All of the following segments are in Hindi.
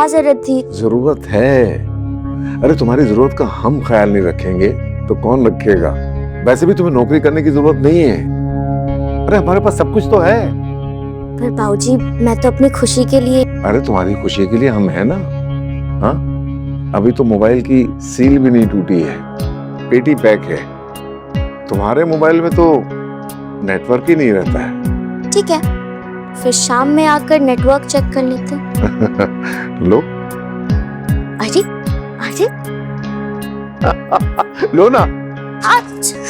क्या जरूरत थी? जरूरत है। अरे तुम्हारी जरूरत का हम ख्याल नहीं रखेंगे तो कौन रखेगा? वैसे भी तुम्हें नौकरी करने की जरूरत नहीं है। अरे हमारे पास सब कुछ तो है। पर बाबूजी, मैं तो अपनी खुशी के लिए। अरे तुम्हारी खुशी के लिए हम है ना। हाँ, अभी तो मोबाइल की सील भी नहीं टूटी है, पेटी पैक है। तुम्हारे मोबाइल में तो नेटवर्क ही नहीं रहता है। ठीक है, फिर शाम में आकर नेटवर्क चेक कर लेते हैं। लो। अरे अरे लो ना। अच्छा।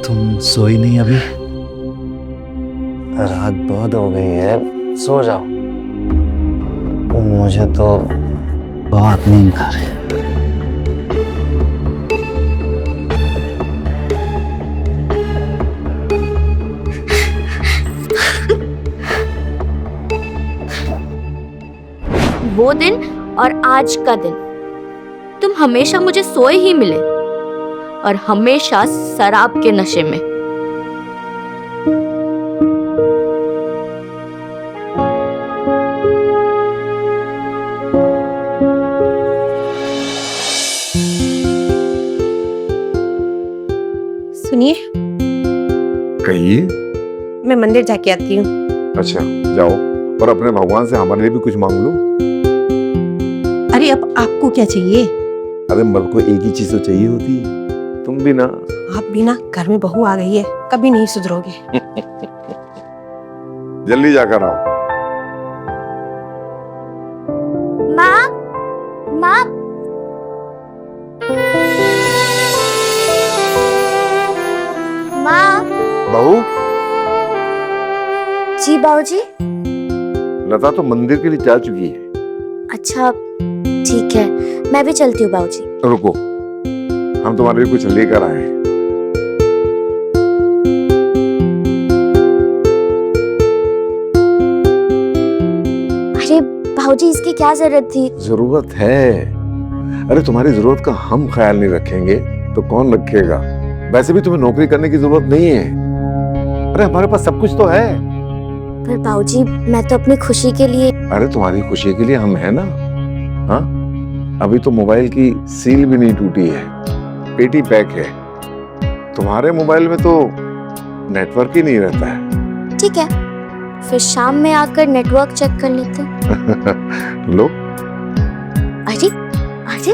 तुम सोई नहीं अभी? रात बहुत हो गई है, सो जाओ। मुझे तो बहुत नींद आ रही है। वो दिन और आज का दिन तुम हमेशा मुझे सोए ही मिले, और हमेशा शराब के नशे में। सुनिए, कहिए। मैं मंदिर जाके आती हूँ। अच्छा, जाओ और अपने भगवान से हमारे लिए भी कुछ मांग लो। अरे अब आपको क्या चाहिए? अरे मर्द को एक ही चीज तो चाहिए होती है, तुम भी ना। आप भी ना, घर में बहू आ गई है, कभी नहीं सुधरोगे। जल्दी जाकर आओ। माँ, माँ, माँ। बहू, जी बाबूजी। लता तो मंदिर के लिए जा चुकी है। अच्छा ठीक है, मैं भी चलती हूँ बाबूजी। रुको, हम तुम्हारे लिए कुछ लेकर आए हैं। अरे बाबूजी, इसकी क्या जरूरत थी? जरूरत है। अरे तुम्हारी जरूरत का हम ख्याल नहीं रखेंगे तो कौन रखेगा? वैसे भी तुम्हें नौकरी करने की जरूरत नहीं है। अरे हमारे पास सब कुछ तो है। पर बाबूजी, मैं तो अपनी खुशी के लिए। अरे तुम्हारी खुशी के लिए हम है ना। हाँ, अभी तो मोबाइल की सील भी नहीं टूटी है, पेटी पैक है। तुम्हारे मोबाइल में तो नेटवर्क ही नहीं रहता है। ठीक है, फिर शाम में आकर नेटवर्क चेक कर लेते हैं। लो। अरे अरे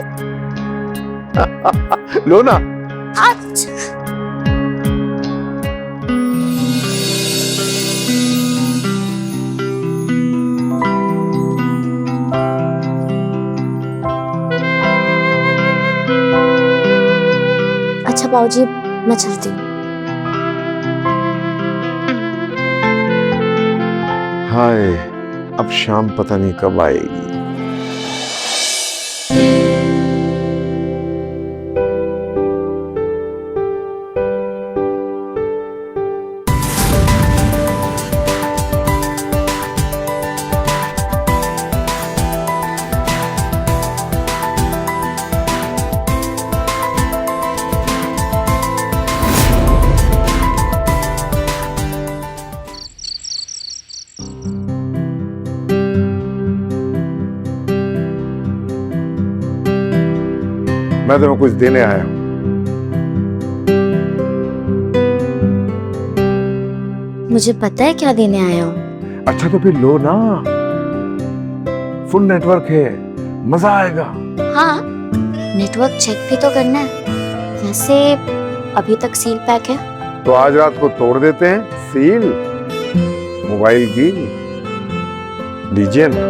लो ना। अच्छा। अच्छा बाबूजी, मैं चलती हूँ। हाय, अब शाम पता नहीं कब आएगी। मैं तुम्हें कुछ देने आया हूं। मुझे पता है क्या देने आया हूँ। अच्छा तो फिर लो ना, फुल नेटवर्क है, मजा आएगा। हाँ, नेटवर्क चेक भी तो करना है। वैसे अभी तक सील पैक है। तो आज रात को तोड़ देते हैं सील मोबाइल की। लीजिए ना।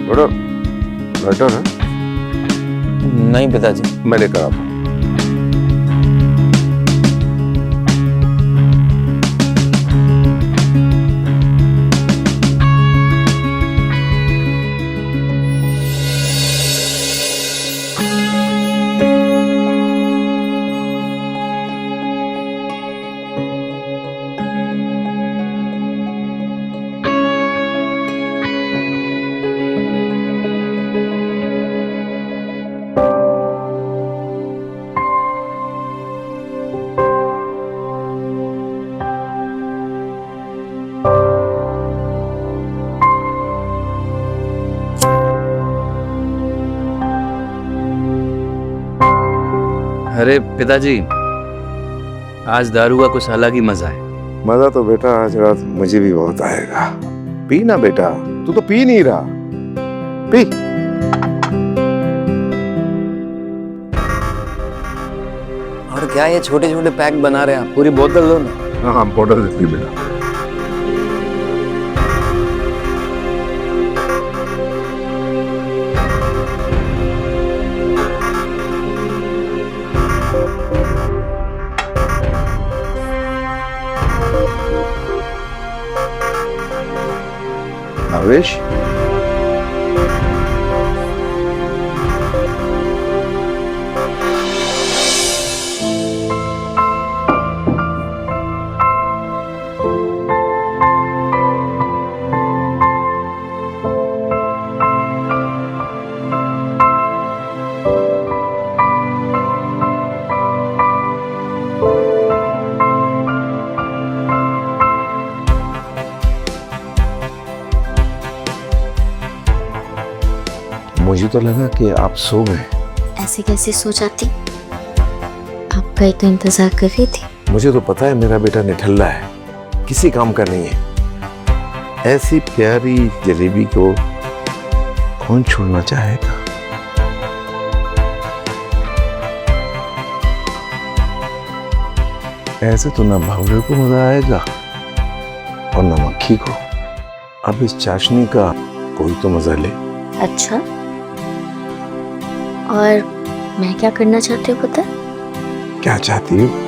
बड़ा बेटर है। नहीं पिताजी। मैं लेकर आता हूँ। अरे पिताजी, आज दारू का कुछ अलग ही मजा है। मजा तो बेटा आज रात मुझे भी बहुत आएगा। पी ना बेटा, तू तो पी नहीं रहा। पी। और क्या ये छोटे छोटे पैक बना रहे हैं? पूरी बोतल लो ना। हाँ बोतल देती बेटा। आवेश, मुझे तो लगा कि आप सो गए। ऐसे कैसे सो जाती? आपका ही तो इंतजार कर रही थी। मुझे तो पता है मेरा बेटा निठल्ला है, किसी काम का नहीं है। ऐसी प्यारी जलेबी को कौन छोड़ना चाहेगा? ऐसे तो ना भावरे को मजा आएगा और ना मक्खी को। अब इस चाशनी का कोई तो मजा ले। अच्छा, और मैं क्या करना चाहती हूँ पता? क्या चाहती हो?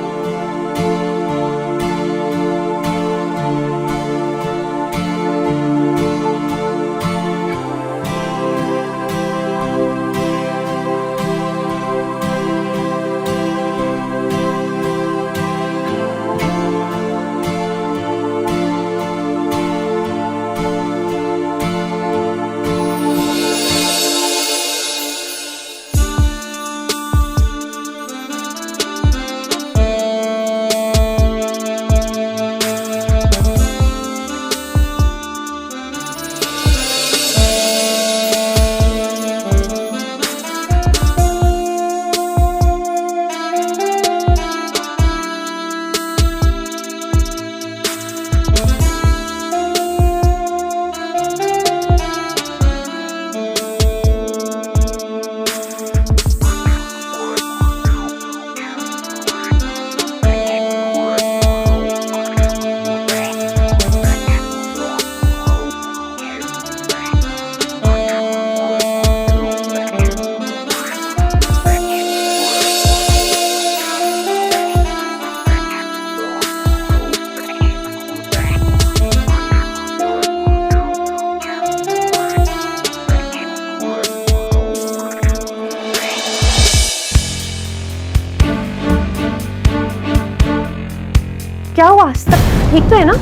क्या हुआ? आज तक ठीक तो है ना?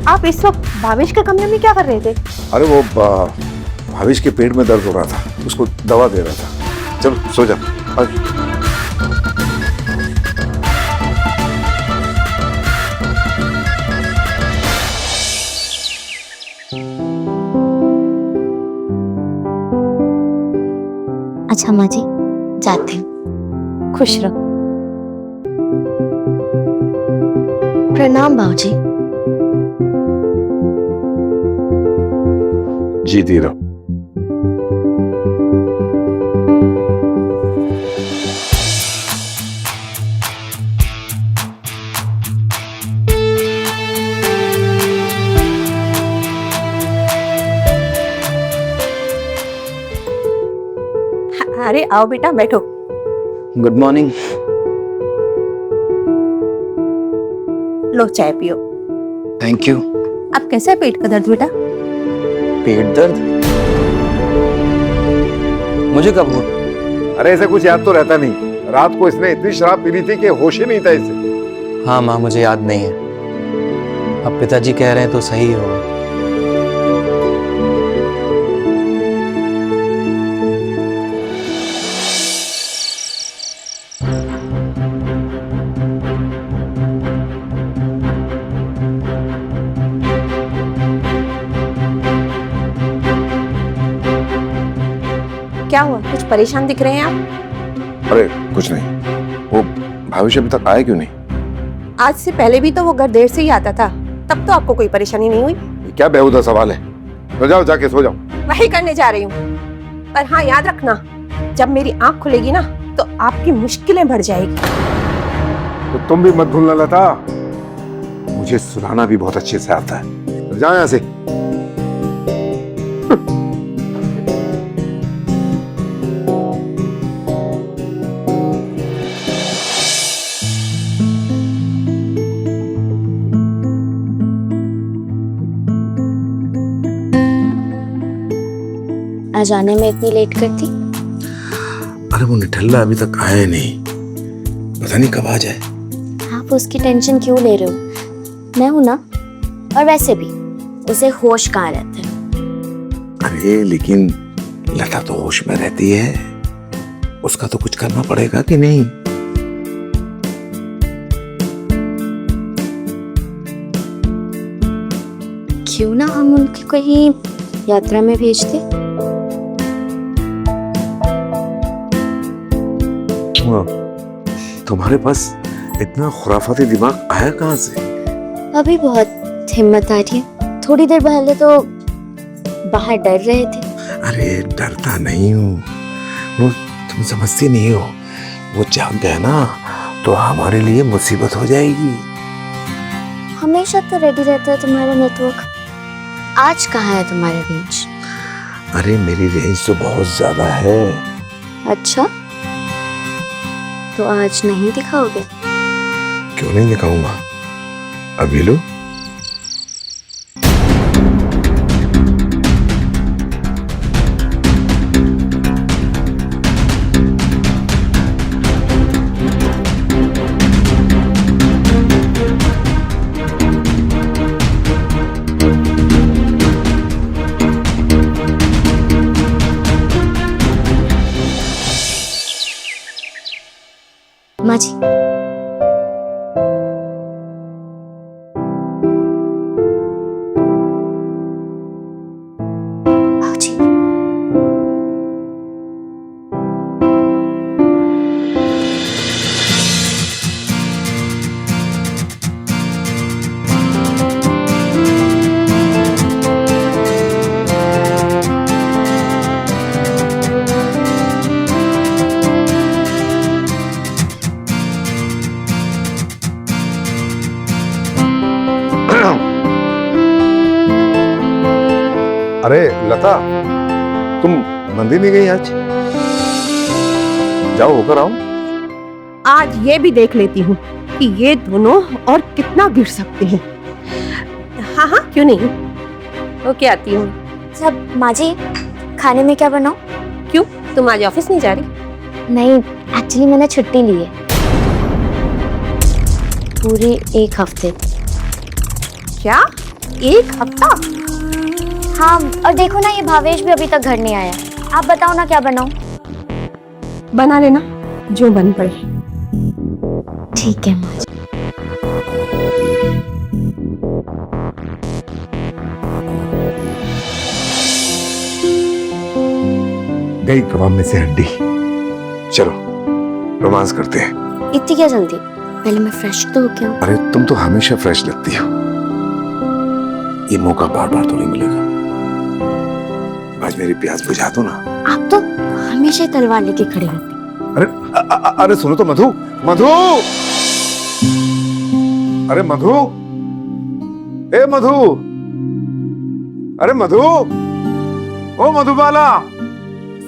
आप इस वक्त भावेश के कमरे में क्या कर रहे थे? अरे वो भाविश के पेट में दर्द हो रहा था, उसको दवा दे रहा था। चल सो जा। अच्छा माँ जी, जाते हैं। खुश रहो। प्रणाम बाबूजी। जीती रहो। अरे आओ बेटा, बैठो। Good morning. लो चाय पियो। Thank you. अब कैसा है पेट का दर्द बेटा? पेट दर्द? मुझे कब हुआ? अरे ऐसे कुछ याद तो रहता नहीं। रात को इसने इतनी शराब पी ली थी कि होश ही नहीं था इसे। हाँ माँ, मुझे याद नहीं है। अब पिताजी कह रहे हैं तो सही होगा। क्या हुआ? कुछ परेशान दिख रहे हैं आप? अरे कुछ नहीं। वो भविष्य अभी तक आया क्यों नहीं? आज से पहले भी तो वो घर देर से ही आता था, तब तो आपको कोई परेशानी नहीं हुई। ये क्या बेहुदा सवाल है? सो जाओ, जाके सो जाओ। वही करने जा रही हूँ। पर हाँ, याद रखना, जब मेरी आंख खुलेगी ना तो आपकी मुश्किलें बढ़ जाएगी। तो तुम भी मत भूलना लता, मुझे सुनाना भी बहुत अच्छे से आता है। जाओ यहाँ से। आज आने में इतनी लेट करती? अरे वो निठल्ला अभी तक आया नहीं, पता नहीं कब आ जाए। आप उसकी टेंशन क्यों ले रहे हो? मैं हूं ना। और वैसे भी उसे होश कहाँ रहता है? अरे लेकिन लता तो होश में रहती है, उसका तो कुछ करना पड़ेगा कि नहीं? क्यों ना हम उनकी कहीं यात्रा में भेजते? तुम्हारे पास इतना खुराफाती दिमाग आया कहाँ से? अभी बहुत हिम्मत आ रही है। थोड़ी देर पहले तो बाहर डर रहे थे। अरे डरता नहीं हूँ, वो तुम समझती नहीं हो। वो जाग गया ना तो हमारे लिए मुसीबत हो जाएगी। हमेशा तो रेडी रहता है तुम्हारा नेटवर्क। आज कहाँ है तुम्हारा रेंज? अरे मेरी रेंज तो बहुत ज्यादा है। अच्छा, तो आज नहीं दिखाओगे? क्यों नहीं दिखाऊंगा, अभी लो। माँ जी, बाबूजी, अरे लता, तुम मंदिर नहीं गई आज? जाओ होकर आओ। आज ये भी देख लेती हूँ कि ये दोनों और कितना गिर सकते हैं। हाँ हाँ, क्यों नहीं, ओके आती हूँ। सब माँ जी, खाने में क्या बनाऊं? क्यों, तुम आज ऑफिस नहीं जा रही? नहीं, एक्चुअली मैंने छुट्टी ली है पूरे 1 हफ्ते। क्या 1 हफ्ता? हाँ, और देखो ना, ये भावेश भी अभी तक घर नहीं आया। आप बताओ ना क्या बनाऊं? बना लेना जो बन पड़े। ठीक है माँ जी। गई कबाब में से हड्डी। चलो रोमांस करते हैं। इतनी क्या जल्दी? पहले मैं फ्रेश तो हो क्या? अरे तुम तो हमेशा फ्रेश लगती हो, ये मौका बार बार तो नहीं मिलेगा। आज मेरी प्यास बुझा दो ना। आप तो हमेशा ही तलवार लेके खड़े होते। अरे सुनो तो मधु, मधु, अरे मधु, ए मधु, अरे मधु, ओ मधुबाला।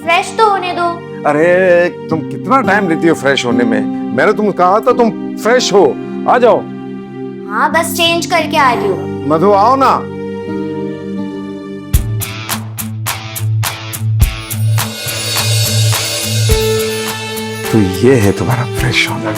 फ्रेश तो होने दो। अरे तुम कितना टाइम लेती हो फ्रेश होने में? मैंने तुम कहा था तुम फ्रेश हो, आ जाओ। हाँ, बस चेंज करके आ रही हूँ। मधु आओ ना। तो ये है तुम्हारा फ्रेश होना।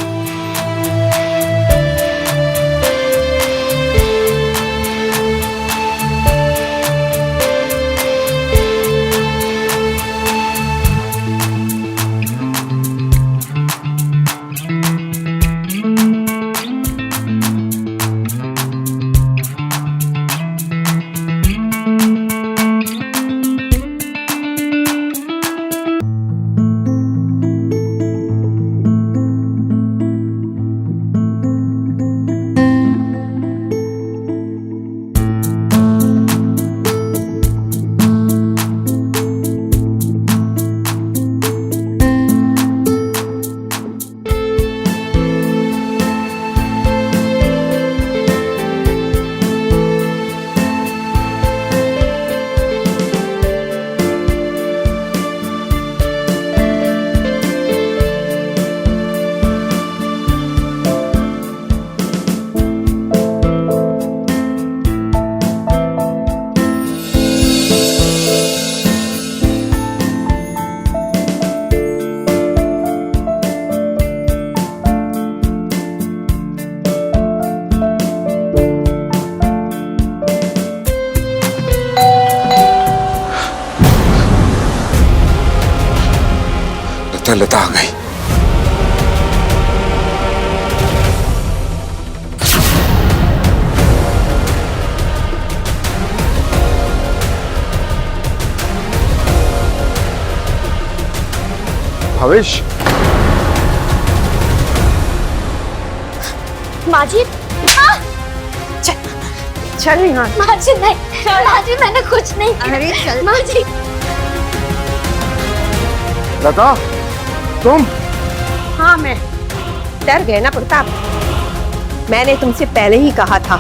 लता आ गई। भावेश, माजी, चल यहाँ। माजी नहीं, माजी मैंने कुछ नहीं किया। अरे चल। माजी। लता तुम? हाँ, मैं डर गए ना प्रताप। मैंने तुमसे पहले ही कहा था,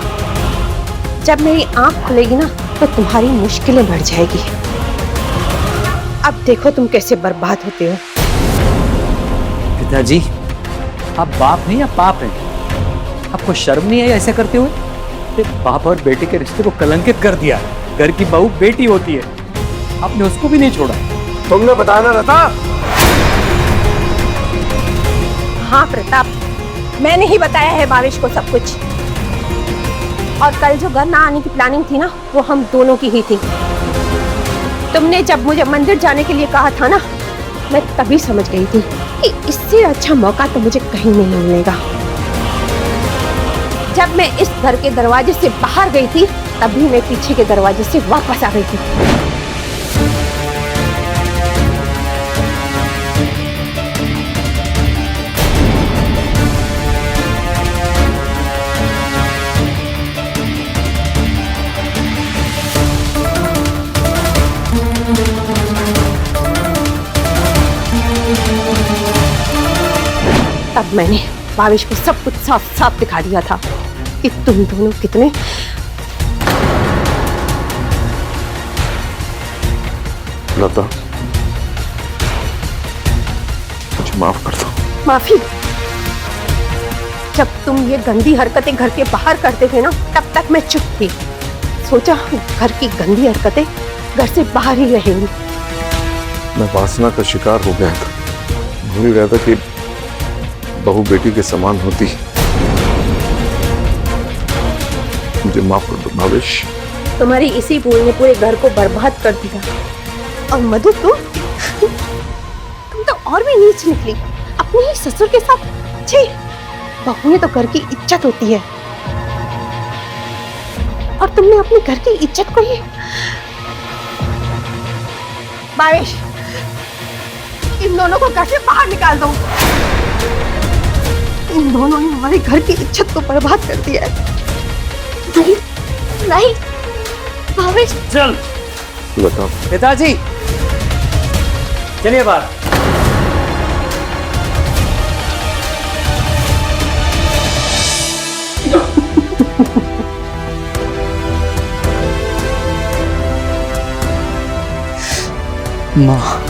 जब मेरी आंख खुलेगी ना तो तुम्हारी मुश्किलें बढ़ जाएगी। अब देखो तुम कैसे बर्बाद होते हो। पिताजी, आप बाप नहीं, आप पाप हैं। आपको शर्म नहीं आई ऐसा करते हुए? बाप और बेटे के रिश्ते को कलंकित कर दिया। घर की बहू बेटी होती है, आपने उसको भी नहीं छोड़ा। तुमने बताया ना लता? हाँ प्रताप, मैंने ही बताया है भावेश को सब कुछ। और कल जो घर ना आने की प्लानिंग थी ना, वो हम दोनों की ही थी। तुमने जब मुझे मंदिर जाने के लिए कहा था ना, मैं तभी समझ गई थी कि इससे अच्छा मौका तो मुझे कहीं नहीं मिलेगा। जब मैं इस घर के दरवाजे से बाहर गई थी, तभी मैं पीछे के दरवाजे से वापस आ गई थी। तब मैंने भावेश को सब कुछ साफ साफ दिखा दिया था कि तुम दोनों कितने लता, मुझे माफ कर दो। माफी? जब तुम ये गंदी हरकतें घर के बाहर करते थे ना, तब तक मैं चुप थी। सोचा घर की गंदी हरकतें घर से बाहर ही रहेंगी। मैं वासना का शिकार हो गया था, भूल गया था कि बहू बेटी के समान होती। मुझे माफ कर दो भावेश। तुम्हारी इसी भूल ने पूरे घर को बर्बाद कर दिया। और मधु तुम तो और भी नीच निकली, अपने ही ससुर के साथ। छी, बहुएं तो घर की इज्जत होती है, और तुमने अपने घर की इज्जत को ही। भावेश, इन दोनों को घर से बाहर निकाल दो। इन दोनों ने हमारे घर की इज्जत को बर्बाद कर दिया है। नहीं नहीं भावेश, चल बताओ। पिताजी चलिए बाहर। माँ,